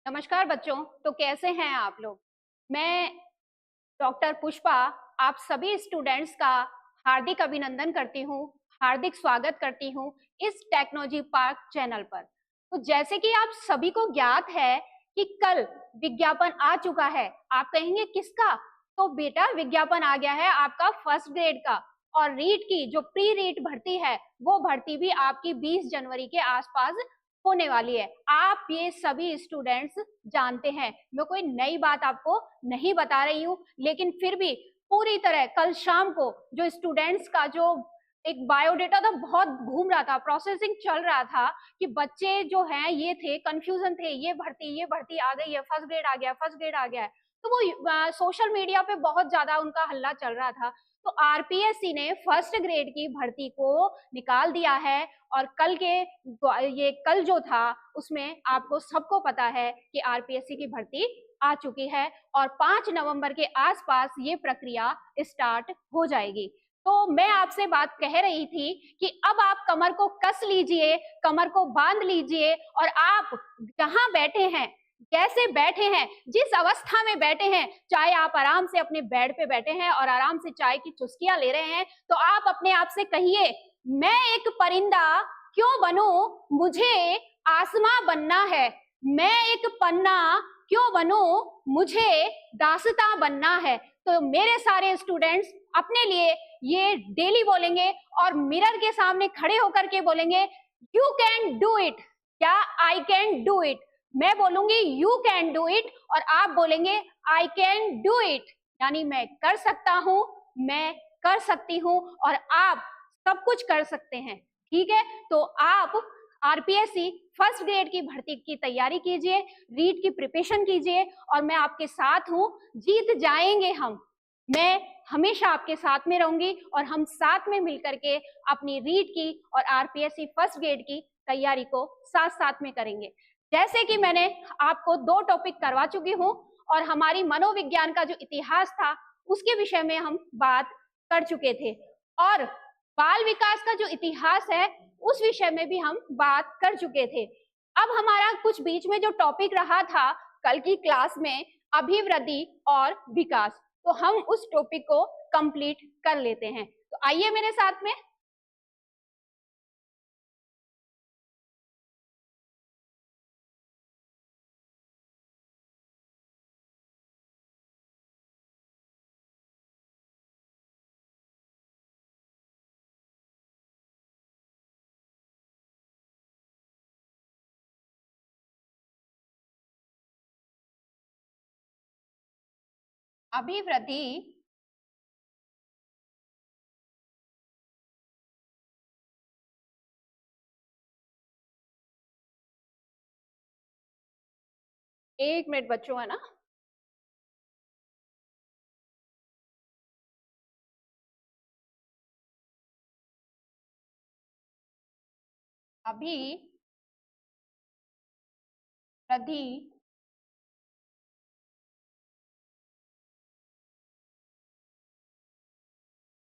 नमस्कार बच्चों। तो कैसे हैं आप लोग। मैं डॉक्टर पुष्पा आप सभी स्टूडेंट्स का हार्दिक अभिनंदन करती हूँ, हार्दिक स्वागत करती हूँ इस टेक्नोलॉजी पार्क चैनल पर। तो जैसे कि आप सभी को ज्ञात है कि कल विज्ञापन आ चुका है। आप कहेंगे किसका? तो बेटा विज्ञापन आ गया है आपका फर्स्ट ग्रेड का, और रीट की जो प्री रीट भर्ती है वो भर्ती भी आपकी 20 जनवरी के आसपास होने वाली है। आप ये सभी स्टूडेंट्स जानते हैं, मैं कोई नई बात आपको नहीं बता रही हूँ, लेकिन फिर भी पूरी तरह कल शाम को जो स्टूडेंट्स का जो एक बायोडेटा था बहुत घूम रहा था, प्रोसेसिंग चल रहा था कि बच्चे जो हैं ये थे, कंफ्यूजन थे, ये भर्ती आ गई है, फर्स्ट ग्रेड आ गया, फर्स्ट ग्रेड आ गया है। तो वो सोशल मीडिया पे बहुत ज्यादा उनका हल्ला चल रहा था। तो आरपीएससी ने फर्स्ट ग्रेड की भर्ती को निकाल दिया है, और कल जो था उसमें आपको सबको पता है कि आरपीएससी की भर्ती आ चुकी है, और 5 नवंबर के आसपास ये प्रक्रिया स्टार्ट हो जाएगी। तो मैं आपसे बात कह रही थी कि अब आप कमर को कस लीजिए, कमर को बांध लीजिए, और आप जहां बैठे हैं, जैसे बैठे हैं, जिस अवस्था में बैठे हैं, चाहे आप आराम से अपने बेड पे बैठे हैं और आराम से चाय की चुस्कियां ले रहे हैं, तो आप अपने आप से कहिए, मैं एक परिंदा क्यों बनूं, मुझे आसमां बनना है। मैं एक पन्ना क्यों बनूं, मुझे दास्तां बनना है। तो मेरे सारे स्टूडेंट्स अपने लिए ये डेली बोलेंगे और मिरर के सामने खड़े होकर के बोलेंगे, यू कैन डू इट, या आई कैन डू इट। मैं बोलूंगी यू कैन डू इट, और आप बोलेंगे आई कैन डू इट, यानी मैं कर सकता हूं, मैं कर सकती हूं, और आप सब कुछ कर सकते हैं। ठीक है, तो आप आरपीएससी फर्स्ट ग्रेड की भर्ती की तैयारी कीजिए, रीट की प्रिपरेशन कीजिए, और मैं आपके साथ हूं, जीत जाएंगे हम। मैं हमेशा आपके साथ में रहूंगी, और हम साथ में मिलकर के अपनी रीट की और आरपीएससी फर्स्ट ग्रेड की तैयारी को साथ साथ में करेंगे। जैसे कि मैंने आपको 2 टॉपिक करवा चुकी हूँ, और हमारी मनोविज्ञान का जो इतिहास था उसके विषय में हम बात कर चुके थे, और बाल विकास का जो इतिहास है उस विषय में भी हम बात कर चुके थे। अब हमारा कुछ बीच में जो टॉपिक रहा था कल की क्लास में, अभिवृद्धि और विकास, तो हम उस टॉपिक को कंप्लीट कर लेते हैं। तो आइए मेरे साथ में। अभिवृद्धि एक मिनट बच्चों, है ना। अभिवृद्धि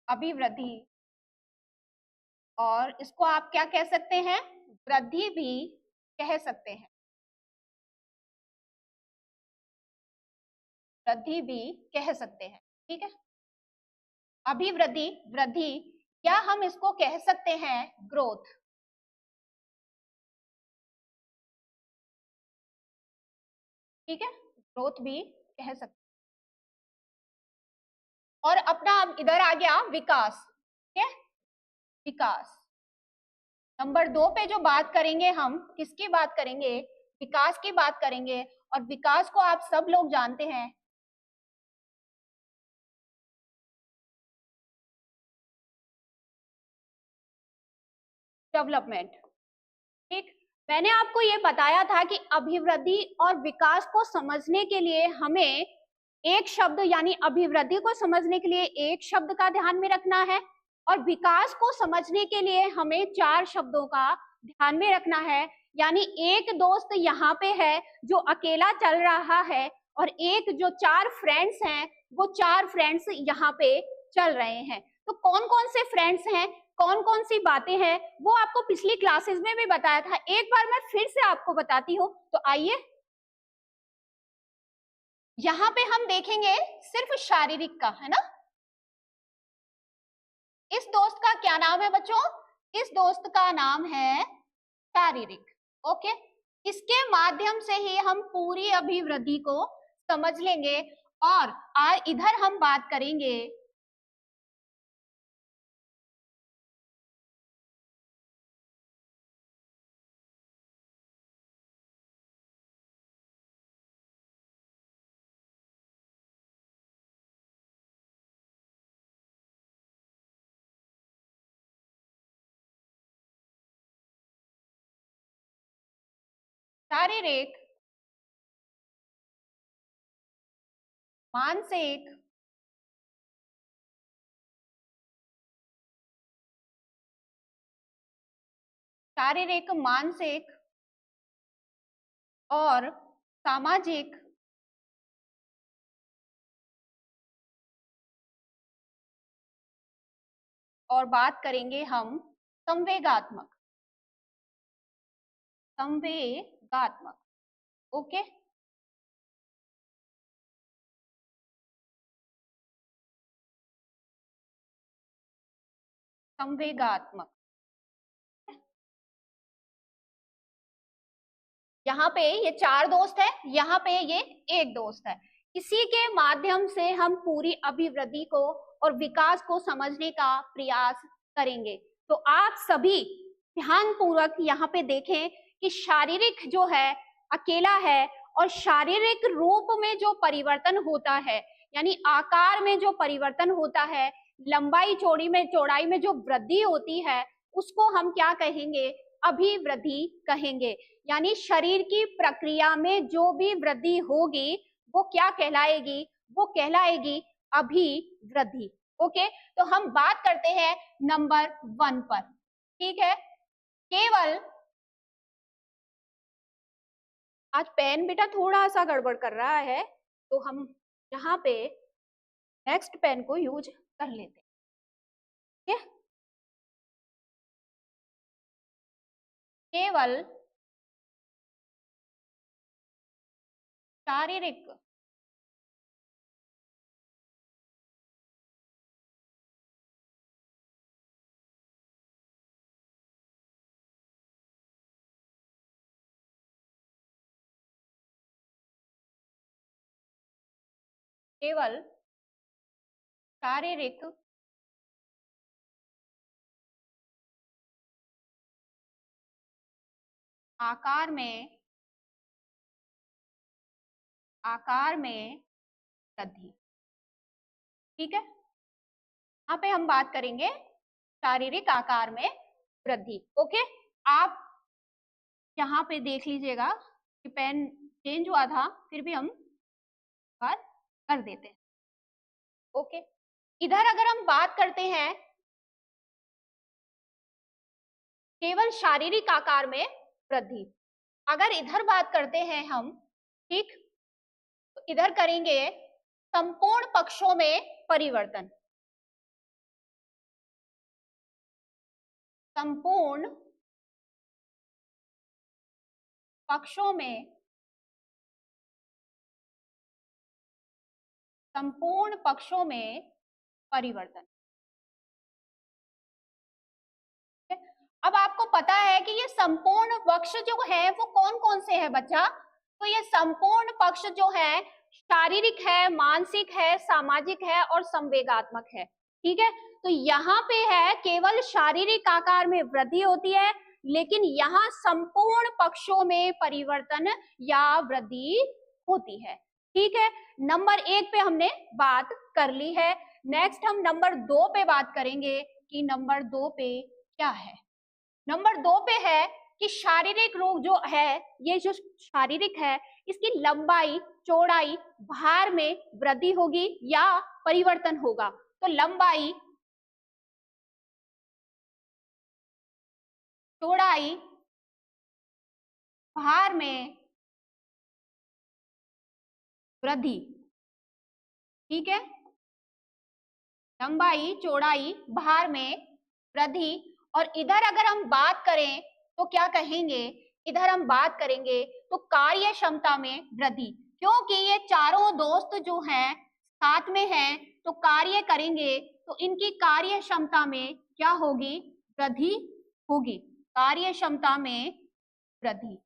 अभिवृद्धि, और इसको आप क्या कह सकते हैं, वृद्धि भी कह सकते हैं, वृद्धि भी कह सकते हैं। ठीक है, अभिवृद्धि वृद्धि, या हम इसको कह सकते हैं ग्रोथ। ठीक है, ग्रोथ भी कह सकते हैं। और अपना इधर आ गया विकास। ठीक है, विकास नंबर 2 पे जो बात करेंगे, हम किसकी बात करेंगे, विकास की बात करेंगे। और विकास को आप सब लोग जानते हैं, डेवलपमेंट। ठीक, मैंने आपको ये बताया था कि अभिवृद्धि और विकास को समझने के लिए हमें एक शब्द, यानी अभिवृद्धि को समझने के लिए एक शब्द का ध्यान में रखना है, और विकास को समझने के लिए हमें 4 शब्दों का ध्यान में रखना है। यानी एक दोस्त यहाँ पे है जो अकेला चल रहा है, और एक जो 4 फ्रेंड्स हैं वो 4 फ्रेंड्स यहाँ पे चल रहे हैं। तो कौन कौन से फ्रेंड्स हैं, कौन कौन सी बातें हैं, वो आपको पिछली क्लासेस में भी बताया था। एक बार मैं फिर से आपको बताती हूँ, तो आइए। यहाँ पे हम देखेंगे सिर्फ शारीरिक का, है ना। इस दोस्त का क्या नाम है बच्चों? इस दोस्त का नाम है शारीरिक। ओके, इसके माध्यम से ही हम पूरी अभिवृद्धि को समझ लेंगे। और इधर हम बात करेंगे शारीरिक, मानसिक, शारीरिक, मानसिक और सामाजिक और बात करेंगे हम संवेगात्मक। संवेगात्मक, ओके। संवेगात्मक, यहाँ पे ये 4 दोस्त है, यहाँ पे ये एक दोस्त है। इसी के माध्यम से हम पूरी अभिवृद्धि को और विकास को समझने का प्रयास करेंगे। तो आप सभी ध्यान पूर्वक यहाँ पे देखें कि शारीरिक जो है अकेला है, और शारीरिक रूप में जो परिवर्तन होता है, यानी आकार में जो परिवर्तन होता है, लंबाई चौड़ाई में जो वृद्धि होती है, उसको हम क्या कहेंगे? अभिवृद्धि कहेंगे। यानी शरीर की प्रक्रिया में जो भी वृद्धि होगी वो क्या कहलाएगी? वो कहलाएगी अभिवृद्धि। ओके, तो हम बात करते हैं नंबर 1 पर। ठीक है, केवल आज पेन बेटा थोड़ा सा गड़बड़ कर रहा है, तो हम यहाँ पे नेक्स्ट पेन को यूज कर लेते हैं। ठीक है, केवल शारीरिक केवल शारीरिक आकार में वृद्धि। ठीक है, यहाँ पे हम बात करेंगे शारीरिक आकार में वृद्धि। ओके, आप यहाँ पे देख लीजिएगा कि पेन चेंज हुआ था, फिर भी हम बात कर देते हैं। ओके, इधर अगर हम बात करते हैं केवल शारीरिक आकार में वृद्धि, अगर इधर बात करते हैं हम, ठीक, तो इधर करेंगे संपूर्ण पक्षों में परिवर्तन। संपूर्ण पक्षों में परिवर्तन। अब आपको पता है कि ये संपूर्ण पक्ष जो है वो कौन कौन से है बच्चा? तो ये संपूर्ण पक्ष जो है शारीरिक है, मानसिक है, सामाजिक है और संवेगात्मक है। ठीक है, तो यहाँ पे है केवल शारीरिक आकार में वृद्धि होती है, लेकिन यहाँ संपूर्ण पक्षों में परिवर्तन या वृद्धि होती है। ठीक है, नंबर 1 पे हमने बात कर ली है। नेक्स्ट हम नंबर 2 पे बात करेंगे कि नंबर 2 पे क्या है। नंबर 2 पे है कि शारीरिक रोग जो है, ये जो शारीरिक है, इसकी लंबाई चौड़ाई भार में वृद्धि होगी या परिवर्तन होगा। तो लंबाई चौड़ाई भार में वृद्धि। ठीक है, लंबाई चौड़ाई भार में वृद्धि। और इधर अगर हम बात करें तो क्या कहेंगे? इधर हम बात करेंगे तो कार्य क्षमता में वृद्धि, क्योंकि ये चारों दोस्त जो हैं साथ में हैं तो कार्य करेंगे तो इनकी कार्य क्षमता में क्या होगी, वृद्धि होगी, कार्य क्षमता में वृद्धि।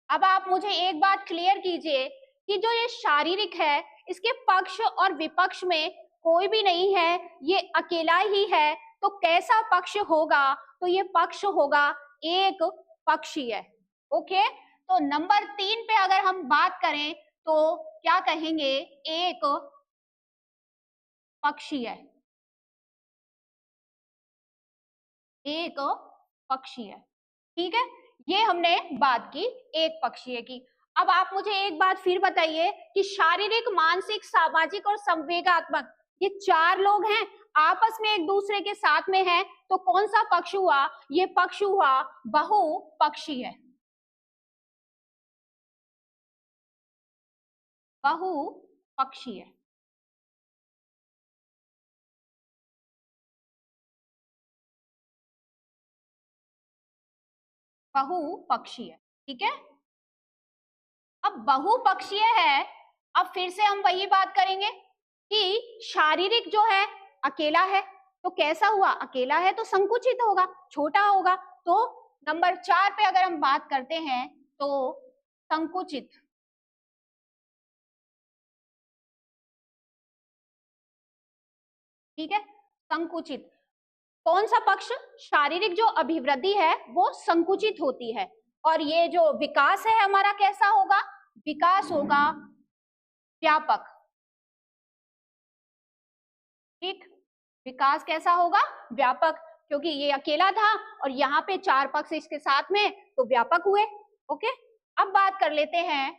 अब आप मुझे एक बात क्लियर कीजिए कि जो ये शारीरिक है इसके पक्ष और विपक्ष में कोई भी नहीं है, ये अकेला ही है, तो कैसा पक्ष होगा, तो ये पक्ष होगा एक पक्षीय। ओके, तो नंबर 3 पे अगर हम बात करें तो क्या कहेंगे, एक पक्षीय, एक पक्षीय। ठीक है, ये हमने बात की एक पक्षीय की। अब आप मुझे एक बात फिर बताइए कि शारीरिक, मानसिक, सामाजिक और संवेगात्मक, ये चार लोग हैं, आपस में एक दूसरे के साथ में हैं, तो कौन सा पक्ष हुआ, ये पक्ष हुआ बहुपक्षीय, बहुपक्षीय। बहुपक्षीय, ठीक है। अब बहुपक्षीय है, अब फिर से हम वही बात करेंगे कि शारीरिक जो है अकेला है, तो कैसा हुआ, अकेला है तो संकुचित होगा, छोटा होगा। तो नंबर 4 पे अगर हम बात करते हैं तो संकुचित, ठीक है, संकुचित। कौन सा पक्ष, शारीरिक जो अभिवृद्धि है वो संकुचित होती है, और ये जो विकास है हमारा कैसा होगा, विकास होगा व्यापक। ठीक, विकास कैसा होगा, व्यापक, क्योंकि ये अकेला था और यहाँ पे चार पक्ष इसके साथ में, तो व्यापक हुए। ओके, अब बात कर लेते हैं,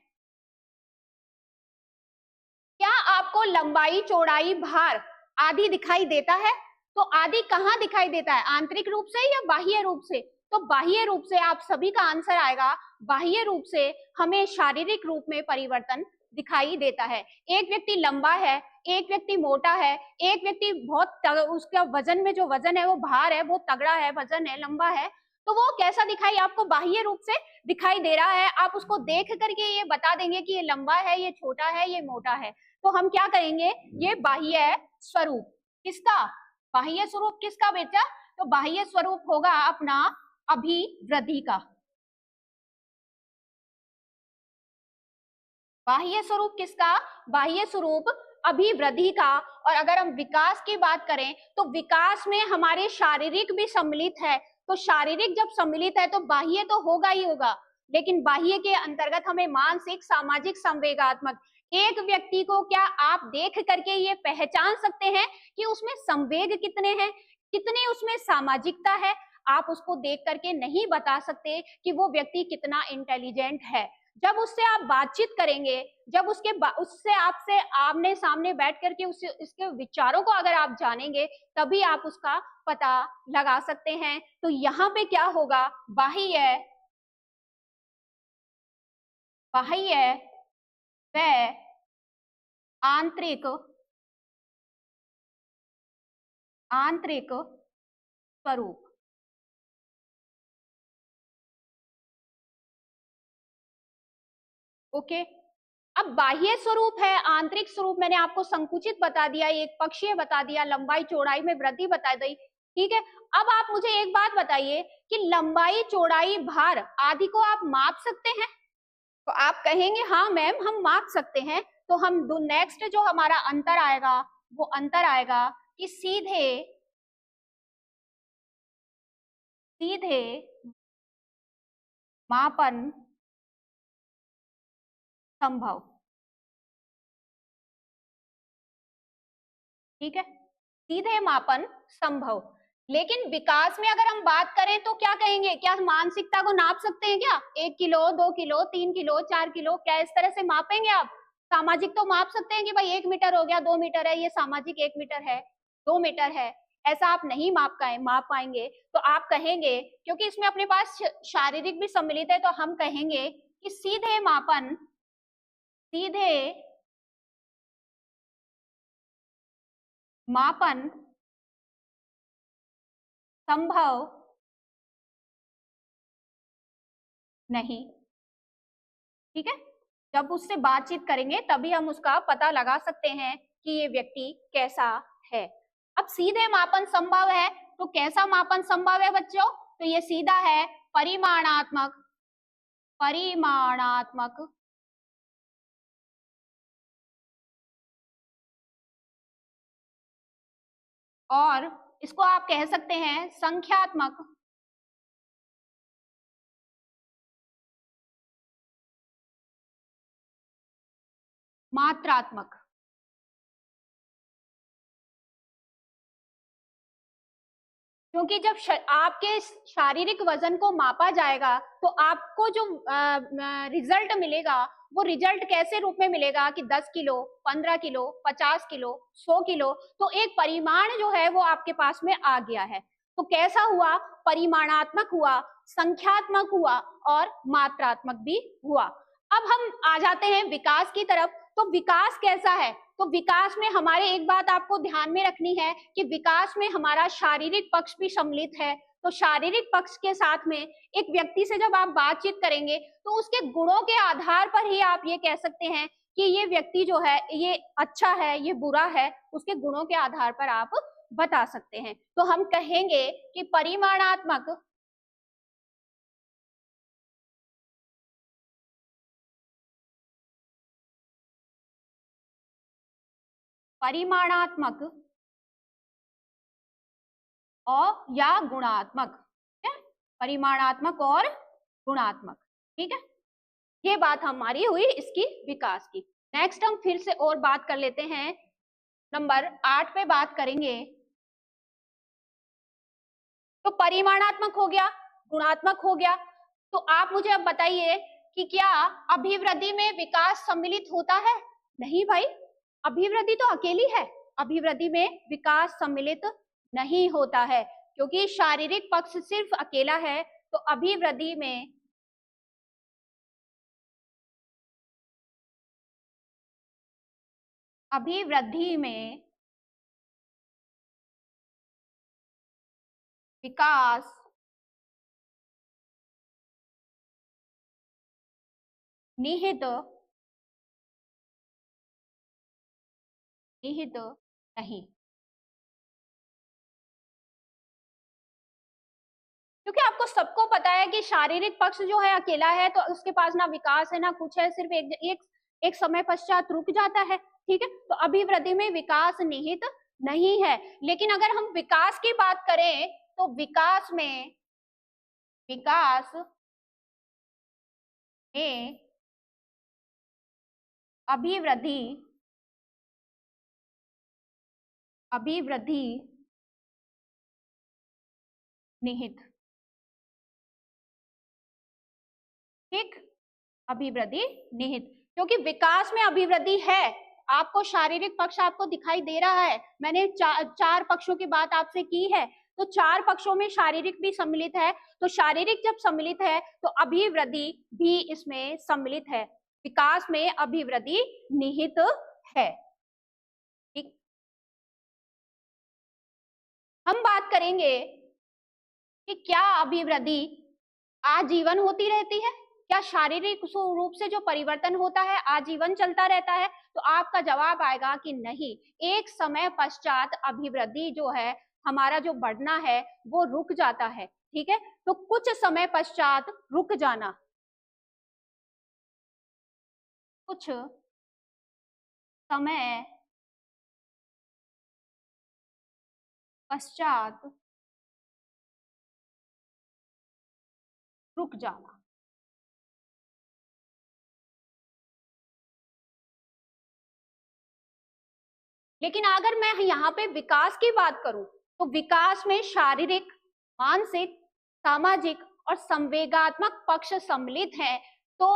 क्या आपको लंबाई, चौड़ाई, भार आदि दिखाई देता है, तो आदि कहाँ दिखाई देता है, आंतरिक रूप से या बाह्य रूप से, तो बाह्य रूप से आप सभी का आंसर आएगा, बाह्य रूप से हमें शारीरिक रूप में परिवर्तन दिखाई देता है। एक व्यक्ति लंबा है, एक व्यक्ति मोटा है, एक व्यक्ति बहुत उसका वजन में जो वजन है वो भार है, वो तगड़ा है, वजन है, लंबा है, तो वो कैसा दिखाई आपको बाह्य रूप से दिखाई दे रहा है। आप उसको देख करके ये बता देंगे कि ये लंबा है, ये छोटा है, ये मोटा है, तो हम क्या करेंगे, ये बाह्य स्वरूप। किसका, बाह्य स्वरूप किसका बेटा, तो बाह्य स्वरूप होगा अपना अभिवृद्धि का। बाह्य स्वरूप किसका, बाह्य स्वरूप अभिवृद्धि का। और अगर हम विकास की बात करें तो विकास में हमारे शारीरिक भी सम्मिलित है, तो शारीरिक जब सम्मिलित है तो बाह्य तो होगा ही होगा, लेकिन बाह्य के अंतर्गत हमें मानसिक, सामाजिक, संवेगात्मक, एक व्यक्ति को क्या आप देख करके ये पहचान सकते हैं कि उसमें संवेग कितने हैं, कितनी उसमें सामाजिकता है, आप उसको देख करके नहीं बता सकते कि वो व्यक्ति कितना इंटेलिजेंट है। जब उससे आप बातचीत करेंगे, जब उससे आपसे आमने सामने बैठ करके उसके विचारों को अगर आप जानेंगे, तभी आप उसका पता लगा सकते हैं। तो यहाँ पे क्या होगा, बाह्य, बाह्य व आंतरिक, आंतरिक स्वरूप। ओके, अब बाह्य स्वरूप है, आंतरिक स्वरूप मैंने आपको संकुचित बता दिया, एक पक्षीय बता दिया, लंबाई चौड़ाई में वृद्धि बता दी। ठीक है, अब आप मुझे एक बात बताइए कि लंबाई, चौड़ाई, भार आदि को आप माप सकते हैं, तो आप कहेंगे हाँ मैम हम माप सकते हैं। तो हम नेक्स्ट जो हमारा अंतर आएगा वो अंतर आएगा कि सीधे, सीधे मापन संभव। ठीक है, सीधे मापन संभव, लेकिन विकास में अगर हम बात करें तो क्या कहेंगे, क्या मानसिकता को नाप सकते हैं क्या, 1 किलो, 2 किलो, 3 किलो, 4 किलो, क्या इस तरह से मापेंगे आप। सामाजिक तो माप सकते हैं कि भाई 1 मीटर हो गया, 2 मीटर है, ये सामाजिक 1 मीटर है, 2 मीटर है, ऐसा आप नहीं माप पाएंगे। तो आप कहेंगे, क्योंकि इसमें अपने पास शारीरिक भी सम्मिलित है, तो हम कहेंगे कि सीधे मापन, सीधे मापन संभव नहीं। ठीक है, जब उससे बातचीत करेंगे तभी हम उसका पता लगा सकते हैं कि ये व्यक्ति कैसा है। अब सीधे मापन संभव है, तो कैसा मापन संभव है बच्चों? तो ये सीधा है परिमाणात्मक, परिमाणात्मक और इसको आप कह सकते हैं संख्यात्मक, मात्रात्मक। क्योंकि जब आपके शारीरिक वजन को मापा जाएगा तो आपको जो रिजल्ट मिलेगा वो रिजल्ट कैसे रूप में मिलेगा कि 10 किलो, 15 किलो, 50 किलो, 100 किलो, तो एक परिमाण जो है वो आपके पास में आ गया है। तो कैसा हुआ? परिमाणात्मक हुआ, संख्यात्मक हुआ और मात्रात्मक भी हुआ। अब हम आ जाते हैं विकास की तरफ। तो विकास कैसा है? तो विकास में हमारे एक बात आपको ध्यान में रखनी है कि विकास में हमारा शारीरिक पक्ष भी सम्मिलित है। तो शारीरिक पक्ष के साथ में एक व्यक्ति से जब आप बातचीत करेंगे तो उसके गुणों के आधार पर ही आप ये कह सकते हैं कि ये व्यक्ति जो है ये अच्छा है, ये बुरा है, उसके गुणों के आधार पर आप बता सकते हैं। तो हम कहेंगे कि परिमाणात्मक, परिमाणात्मक और या गुणात्मक, परिमाणात्मक और गुणात्मक। ठीक है, ये बात हमारी हुई इसकी विकास की। नेक्स्ट हम फिर से और बात कर लेते हैं, नंबर 8 पे बात करेंगे। तो परिमाणात्मक हो गया, गुणात्मक हो गया। तो आप मुझे अब बताइए कि क्या अभिवृद्धि में विकास सम्मिलित होता है? नहीं भाई, अभिवृद्धि तो अकेली है, अभिवृद्धि में विकास सम्मिलित नहीं होता है, क्योंकि शारीरिक पक्ष सिर्फ अकेला है। तो अभिवृद्धि में विकास निहित निहित नहीं, क्योंकि आपको सबको पता है कि शारीरिक पक्ष जो है अकेला है, तो उसके पास ना विकास है ना कुछ है, सिर्फ एक समय पश्चात रुक जाता है। ठीक है, तो अभिवृद्धि में विकास निहित नहीं है। लेकिन अगर हम विकास की बात करें तो विकास में अभिवृद्धि अभिवृद्धि निहित, ठीक, अभिवृद्धि निहित, क्योंकि विकास में अभिवृद्धि है। आपको शारीरिक पक्ष आपको दिखाई दे रहा है, मैंने चार पक्षों की बात आपसे की है, तो चार पक्षों में शारीरिक भी सम्मिलित है। तो शारीरिक जब सम्मिलित है तो अभिवृद्धि भी इसमें सम्मिलित है, विकास में अभिवृद्धि निहित है। ठीक, हम बात करेंगे कि क्या अभिवृद्धि आजीवन होती रहती है? क्या शारीरिक रूप से जो परिवर्तन होता है आजीवन चलता रहता है? तो आपका जवाब आएगा कि नहीं, एक समय पश्चात अभिवृद्धि जो है, हमारा जो बढ़ना है वो रुक जाता है। ठीक है, तो कुछ समय पश्चात रुक जाना, कुछ समय पश्चात रुक जाना। लेकिन अगर मैं यहाँ पे विकास की बात करूं तो विकास में शारीरिक, मानसिक, सामाजिक और संवेगात्मक पक्ष सम्मिलित हैं। तो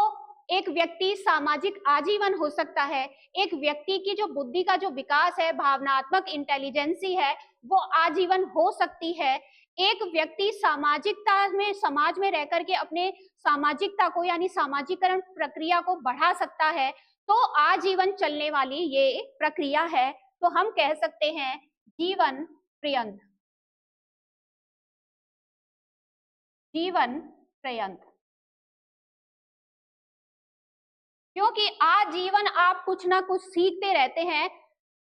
एक व्यक्ति सामाजिक आजीवन हो सकता है, एक व्यक्ति की जो बुद्धि का जो विकास है, भावनात्मक इंटेलिजेंसी है, वो आजीवन हो सकती है। एक व्यक्ति सामाजिकता में, समाज में रह करके अपने सामाजिकता को यानी सामाजिकरण प्रक्रिया को बढ़ा सकता है। तो आजीवन चलने वाली ये प्रक्रिया है, तो हम कह सकते हैं जीवन पर्यंत, जीवन पर्यंत। क्योंकि आजीवन आप कुछ ना कुछ सीखते रहते हैं।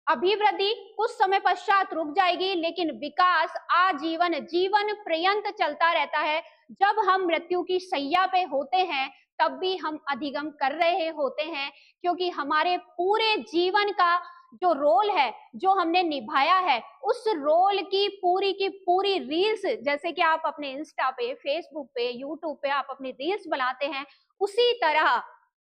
अभिवृद्धि कुछ समय पश्चात रुक जाएगी, लेकिन विकास आजीवन जीवन पर्यंत चलता रहता है। जब हम मृत्यु की शैया पे होते हैं तब भी हम अधिगम कर रहे होते हैं, क्योंकि हमारे पूरे जीवन का जो रोल है, जो हमने निभाया है, उस रोल की पूरी रील्स, जैसे कि आप अपने इंस्टा पे, फेसबुक पे, यूट्यूब पे आप अपनी रील्स बनाते हैं, उसी तरह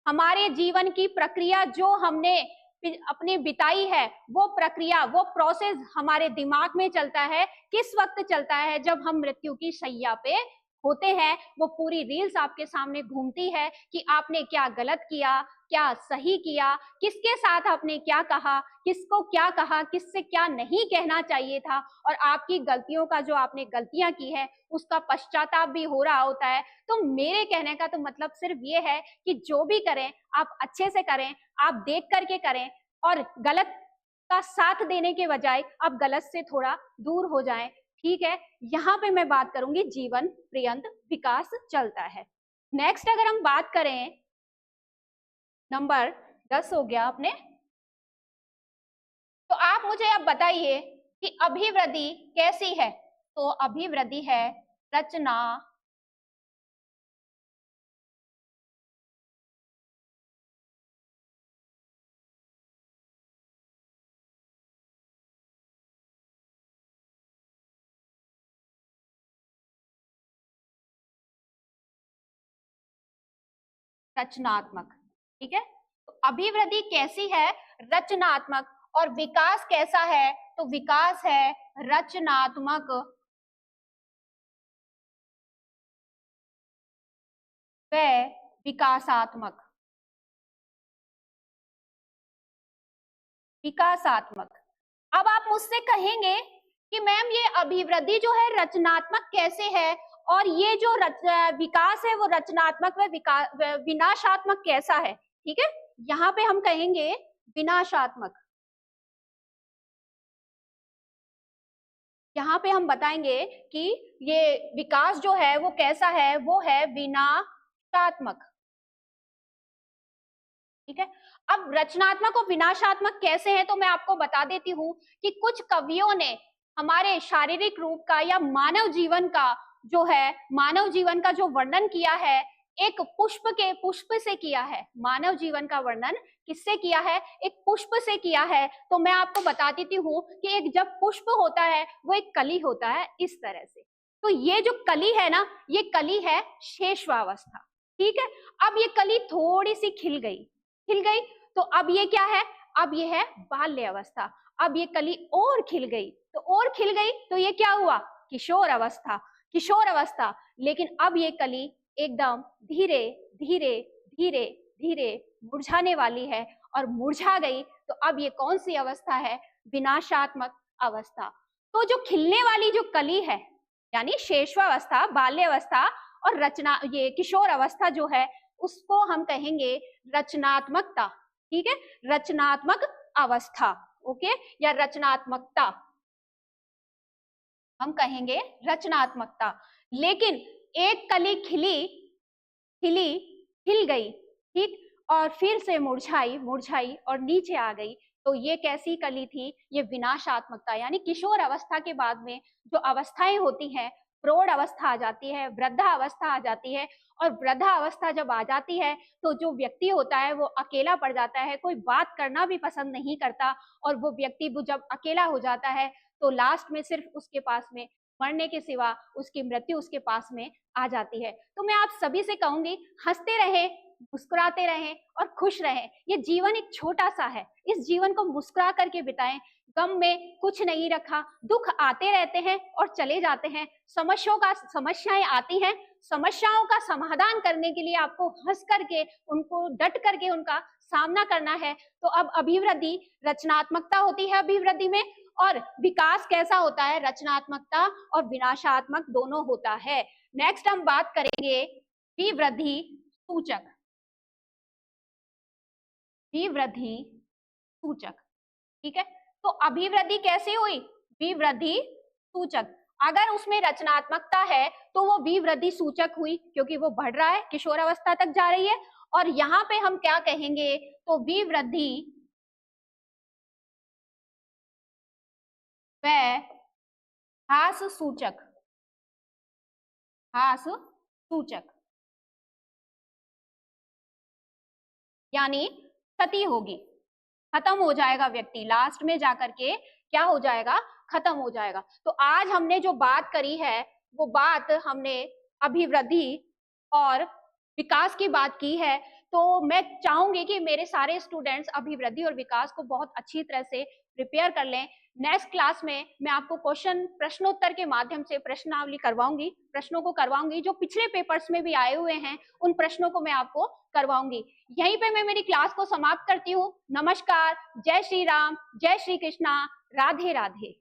हमारे जीवन की प्रक्रिया जो हमने अपने बिताई है, वो प्रक्रिया, वो प्रोसेस हमारे दिमाग में चलता है। किस वक्त चलता है? जब हम मृत्यु की शैया पे होते हैं। वो पूरी रील्स आपके सामने घूमती है कि आपने क्या गलत किया, क्या सही किया, किसके साथ आपने क्या कहा, किसको क्या कहा, किससे क्या नहीं कहना चाहिए था, और आपकी गलतियों का, जो आपने गलतियां की है, उसका पश्चाताप भी हो रहा होता है। तो मेरे कहने का तो मतलब सिर्फ ये है कि जो भी करें आप अच्छे से करें, आप देख करके करें, और गलत का साथ देने के बजाय आप गलत से थोड़ा दूर हो जाएं। ठीक है, यहाँ पे मैं बात करूंगी जीवन पर्यंत विकास चलता है। नेक्स्ट अगर हम बात करें, नंबर 10 हो गया अपने, तो आप मुझे अब बताइए कि अभिवृद्धि कैसी है। तो अभिवृद्धि है रचना, रचनात्मक। ठीक है, तो अभिवृद्धि कैसी है? रचनात्मक। और विकास कैसा है? तो विकास है रचनात्मक व विकासात्मक। विकासात्मक। अब आप मुझसे कहेंगे कि मैम ये अभिवृद्धि जो है रचनात्मक कैसे है, और ये जो विकास है वो रचनात्मक व विनाशात्मक कैसा है? ठीक है, यहाँ पे हम कहेंगे विनाशात्मक। यहाँ पे हम बताएंगे कि ये विकास जो है वो कैसा है, वो है विनाशात्मक। ठीक है, अब रचनात्मक और विनाशात्मक कैसे हैं, तो मैं आपको बता देती हूँ कि कुछ कवियों ने हमारे शारीरिक रूप का या मानव जीवन का जो है, मानव जीवन का जो वर्णन किया है, एक पुष्प से किया है। मानव जीवन का वर्णन किससे किया है? एक पुष्प से किया है। तो मैं आपको बता देती हूँ कि एक जब पुष्प होता है वो एक कली होता है, इस तरह से। तो ये जो कली है ना, ये कली है शेषवावस्था। ठीक है, अब ये कली थोड़ी सी खिल गई, तो अब ये क्या है? अब ये है बाल्य अवस्था। अब ये कली और खिल गई, तो ये क्या हुआ? किशोर अवस्था। किशोर अवस्था। लेकिन अब ये कली एकदम धीरे धीरे धीरे धीरे मुरझाने वाली है, और मुरझा गई तो अब ये कौन सी अवस्था है? विनाशात्मक अवस्था। तो जो खिलने वाली जो कली है, यानी शेषवावस्था, बाल्यावस्था और ये किशोर अवस्था जो है, उसको हम कहेंगे रचनात्मकता। ठीक है, रचनात्मक अवस्था। ओके, या रचनात्मकता हम कहेंगे रचनात्मकता। लेकिन एक कली खिल गई, ठीक, और फिर से मुरझाई और नीचे आ गई, तो ये कैसी कली थी? ये विनाशात्मकता। यानी किशोर अवस्था के बाद में जो अवस्थाएं होती हैं, प्रौढ़ अवस्था आ जाती है, वृद्धा अवस्था आ जाती है, और वृद्धा अवस्था जब आ जाती है तो जो व्यक्ति होता है वो अकेला पड़ जाता है, कोई बात करना भी पसंद नहीं करता, और वो व्यक्ति जब अकेला हो जाता है तो लास्ट में सिर्फ उसके पास में मरने के सिवा उसकी मृत्यु उसके पास में आ जाती है। तो मैं आप सभी से कहूंगी, हंसते रहें, मुस्कुराते रहें और खुश रहें। ये जीवन एक छोटा सा है, इस जीवन को मुस्कुरा करके बिताएं। गम में कुछ नहीं रखा, दुख आते रहते हैं और चले जाते हैं, समस्याएं आती हैं, समस्याओं का समाधान करने के लिए आपको हंस करके, उनको डट करके उनका सामना करना है। तो अब अभिवृद्धि रचनात्मकता होती है अभिवृद्धि में, और विकास कैसा होता है? रचनात्मकता और विनाशात्मक दोनों होता है। नेक्स्ट हम बात करेंगे विवृद्धि सूचक। विवृद्धि सूचक। ठीक है, तो अभिवृद्धि कैसे हुई? विवृद्धि सूचक। अगर उसमें रचनात्मकता है तो वो विवृद्धि सूचक हुई, क्योंकि वो बढ़ रहा है, किशोर अवस्था तक जा रही है, और यहाँ पे हम क्या कहेंगे, तो विवृद्धि व ह्रास सूचक, ह्रास सूचक यानी क्षति होगी, खत्म हो जाएगा व्यक्ति, लास्ट में जाकर के क्या हो जाएगा, खत्म हो जाएगा। तो आज हमने जो बात करी है वो बात हमने अभिवृद्धि और विकास की बात की है। तो मैं चाहूंगी कि मेरे सारे स्टूडेंट्स अभिवृद्धि और विकास को बहुत अच्छी तरह से प्रिपेयर कर लें। नेक्स्ट क्लास में मैं आपको प्रश्नोत्तर के माध्यम से प्रश्नावली करवाऊंगी, प्रश्नों को करवाऊंगी जो पिछले पेपर्स में भी आए हुए हैं, उन प्रश्नों को मैं आपको करवाऊंगी। यहीं पे मैं मेरी क्लास को समाप्त करती हूँ। नमस्कार, जय श्री राम, जय श्री कृष्णा, राधे राधे।